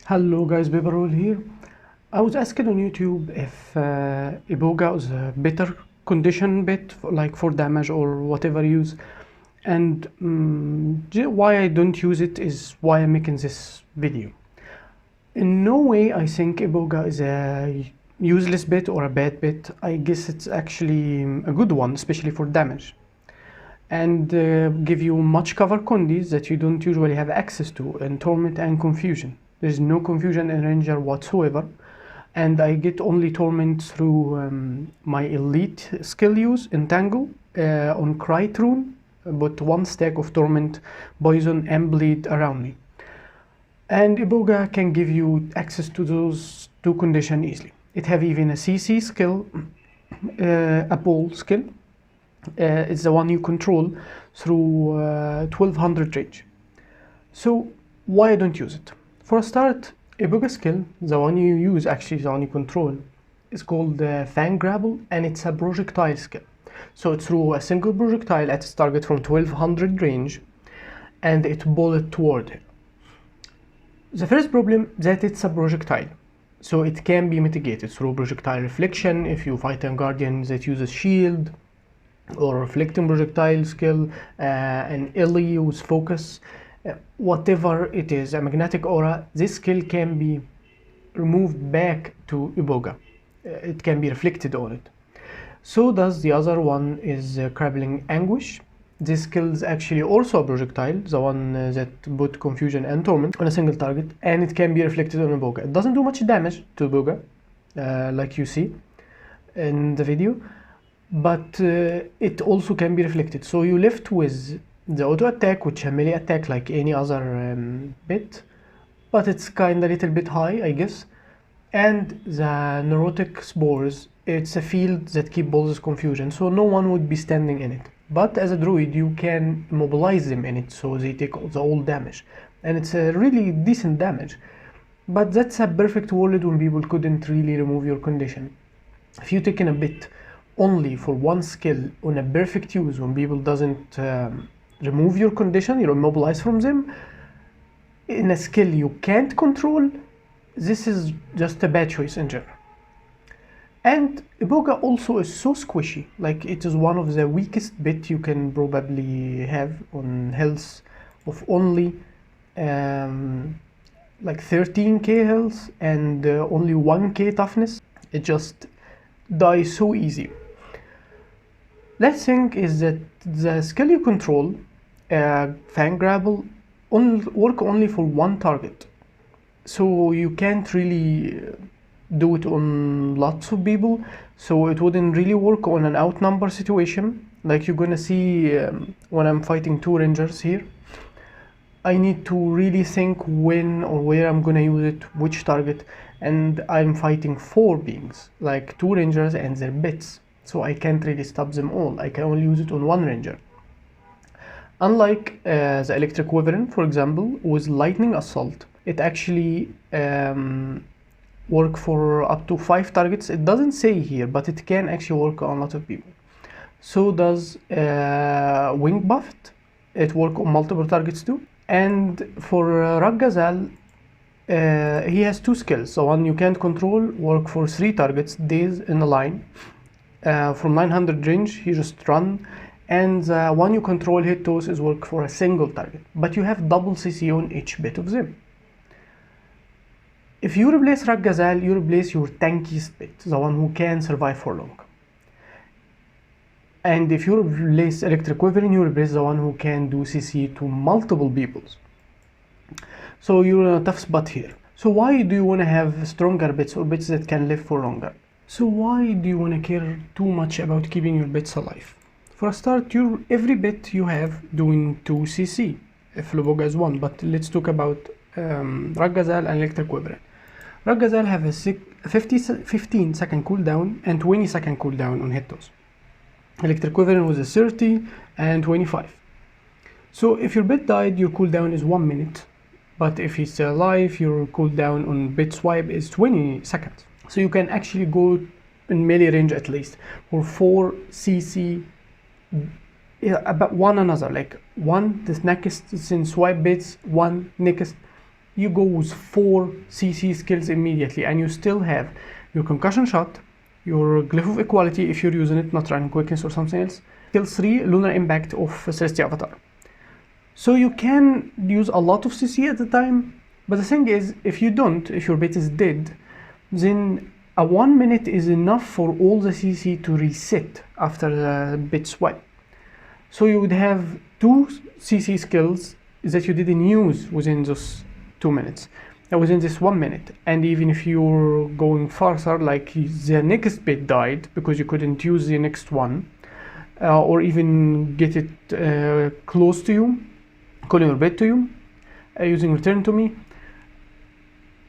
Hello guys, Bibarol here. I was asking on YouTube if iboga is a better condition bit like for damage or whatever use, and why I don't use it is why I'm making this video. In no way I think iboga is a useless bit or a bad bit. I guess it's actually a good one, especially for damage, and give you much cover combos that you don't usually have access to in Torment and Confusion. There's no Confusion in Ranger whatsoever, and I get only Torment through my elite skill use, Entangle, on Cry Rune, but one stack of Torment, Poison and Bleed around me. And iboga can give you access to those two conditions easily. It have even a CC skill, a ball skill. It's the one you control through 1200 range. So why I don't use it? For a start, iboga skill, the one you use, actually the one you control, is called Fang Grapple, and it's a projectile skill. So it's through a single projectile at its target from 1200 range, and it bullet toward it. The first problem that it's a projectile, so it can be mitigated through projectile reflection if you fight a guardian that uses shield, or reflecting projectile skill, an Ellie with focus, whatever it is, a magnetic aura. This skill can be removed back to iboga. It can be reflected on it. So does the other one is Crippling Anguish. This skill is actually also a projectile, the one that put Confusion and Torment on a single target, and it can be reflected on iboga. It doesn't do much damage to iboga, like you see in the video, but it also can be reflected. So you left with the auto attack, which a melee attack like any other bit, but it's kind of a little bit high, I guess. And the neurotic spores, it's a field that keep balls confusion, so no one would be standing in it. But as a druid, you can mobilize them in it, so they take the all damage, and it's a really decent damage. But that's a perfect world when people couldn't really remove your condition. If you take in a bit only for one skill on a perfect use, when people doesn't remove your condition, you're immobilized from them, in a skill you can't control, this is just a bad choice in general. And iboga also is so squishy, like it is one of the weakest bit you can probably have on health of only like 13k health and only 1k toughness. It just dies so easy. Last thing is that the skill you control, Fang Grapple, work only for one target, so you can't really do it on lots of people, so it wouldn't really work on an outnumber situation like you're gonna see when I'm fighting two rangers here. I need to really think when or where I'm gonna use it, which target, and I'm fighting four beings, like two rangers and their bits, so I can't really stop them all. I can only use it on one ranger. Unlike the Electric Wyvern, for example, with Lightning Assault, it actually work for up to 5 targets. It doesn't say here, but it can actually work on a lot of people. So does Wing Buffed. It work on multiple targets too. And for Raggazal, he has two skills. So one you can't control, work for 3 targets, days in a line. From 900 range, he just run. And the one you control, hit toss, is work for a single target, but you have double CC on each bit of them. If you replace Raggazal, you replace your tankiest bit, the one who can survive for long. And if you replace Electric Wyvern, you replace the one who can do CC to multiple peoples. So you're in a tough spot here. So why do you want to have stronger bits or bits that can live for longer? So why do you want to care too much about keeping your bits alive? For a start, every bit you have doing 2 CC, if iboga is 1, but let's talk about Raggazal and Electric Wyvern. Raggazal have a 15 second cooldown and 20 second cooldown on hit toss. Electric Wyvern was a 30 and 25. So if your bit died, your cooldown is 1 minute, but if he's still alive, your cooldown on bit swipe is 20 seconds. So you can actually go in melee range at least for 4 CC, about one another, like one this next in swipe bits, one next you go with 4 CC skills immediately, and you still have your concussion shot, your glyph of equality if you're using it, not running quickness or something else, skill 3 lunar impact of Celestia avatar. So you can use a lot of CC at the time, but the thing is, if you don't, if your bit is dead, then a 1 minute is enough for all the CC to reset after the bit swipe. So you would have 2 CC skills that you didn't use within those 2 minutes, within this 1 minute. And even if you're going further, like the next bit died because you couldn't use the next one, or even get it close to you, calling your bit to you, using return to me,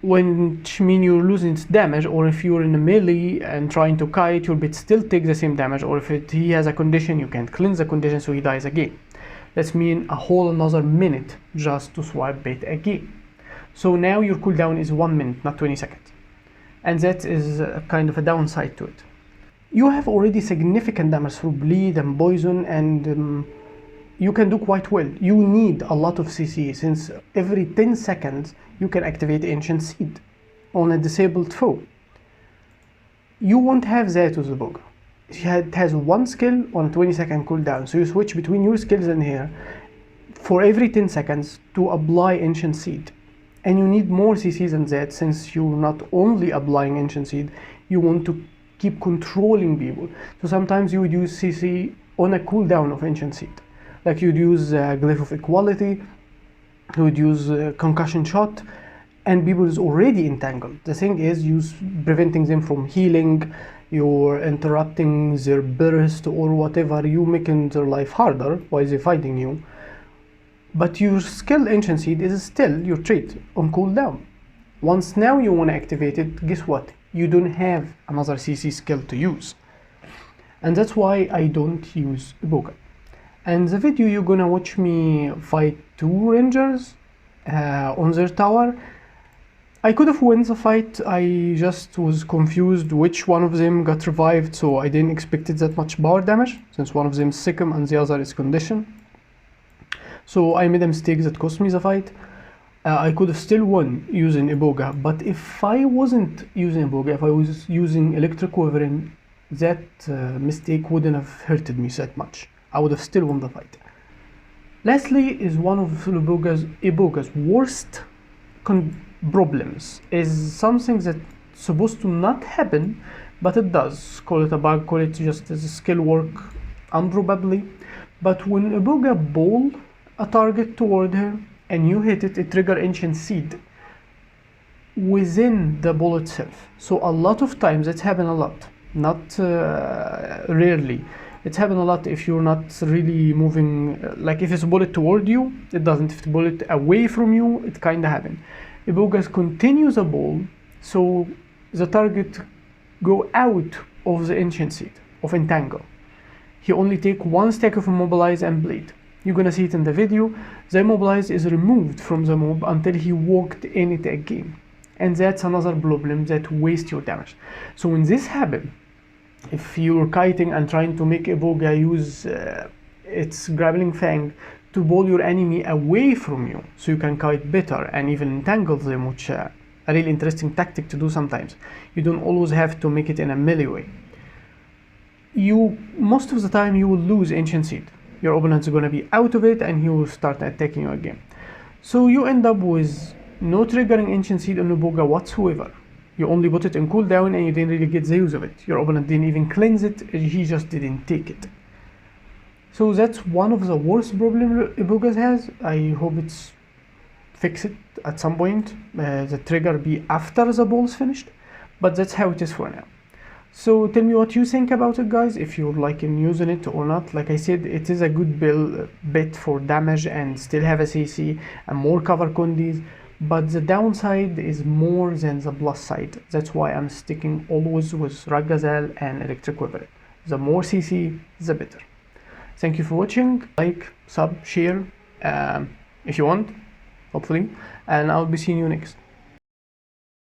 which mean you're losing its damage. Or if you're in a melee and trying to kite, your bit still takes the same damage. Or if he has a condition, you can't cleanse the condition, so he dies again. That's mean a whole another minute just to swipe bit again. So now your cooldown is 1 minute, not 20 seconds. And that is kind of a downside to it. You have already significant damage through bleed and poison, and you can do quite well. You need a lot of CC, since every 10 seconds you can activate Ancient Seed on a disabled foe. You won't have that with the iboga. It has 1 skill on a 20-second cooldown, so you switch between your skills in here for every 10 seconds to apply Ancient Seed. And you need more CC than that, since you're not only applying Ancient Seed, you want to keep controlling people. So sometimes you would use CC on a cooldown of Ancient Seed. Like you'd use Glyph of Equality, you would use Concussion Shot, and people is already entangled. The thing is, you're preventing them from healing, you're interrupting their burst or whatever, you making their life harder while they're fighting you. But your skill Ancient Seed is still your trait on cooldown. Once now you want to activate it, guess what? You don't have another CC skill to use. And that's why I don't use iboga. And the video you're gonna watch me fight 2 rangers on their tower. I could have won the fight, I just was confused which one of them got revived, so I didn't expect it that much power damage, since one of them is Sikkim and the other is Condition. So I made a mistake that cost me the fight. I could have still won using iboga, but if I wasn't using iboga, if I was using Electric Wyvern, that mistake wouldn't have hurted me that much. I would have still won the fight. Lastly is one of iboga's worst problems, is something that's supposed to not happen, but it does. Call it a bug, call it just as a skill work, improbably. But when iboga ball a target toward her and you hit it, it triggers Ancient Seed within the ball itself. So a lot of times, it's happened a lot, not rarely. It's happened a lot if you're not really moving, like if it's a bullet toward you, it doesn't. If it's a bullet away from you, it kinda happens. iboga continues a ball, so the target go out of the Ancient Seed of Entangle. He only take 1 stack of Immobilize and Bleed. You're gonna see it in the video. The Immobilize is removed from the mob until he walked in it again. And that's another problem that wastes your damage. So when this happens, if you're kiting and trying to make iboga use its grappling fang to pull your enemy away from you so you can kite better and even entangle them, which a really interesting tactic to do sometimes. You don't always have to make it in a melee way. Most of the time you will lose Ancient Seed. Your opponent's going to be out of it and he will start attacking you again. So you end up with no triggering Ancient Seed on iboga whatsoever. You only put it in cooldown and you didn't really get the use of it. Your opponent didn't even cleanse it, he just didn't take it. So that's one of the worst problems iboga has. I hope it's fixed at some point. The trigger be after the ball is finished, but that's how it is for now. So tell me what you think about it, guys, if you're liking using it or not. Like I said, it is a good bit for damage and still have a CC and more cover condis. But the downside is more than the plus side. That's why I'm sticking always with Ragazelle and Electric Wyvern. The more CC, the better. Thank you for watching. Like, sub, share if you want, hopefully. And I'll be seeing you next.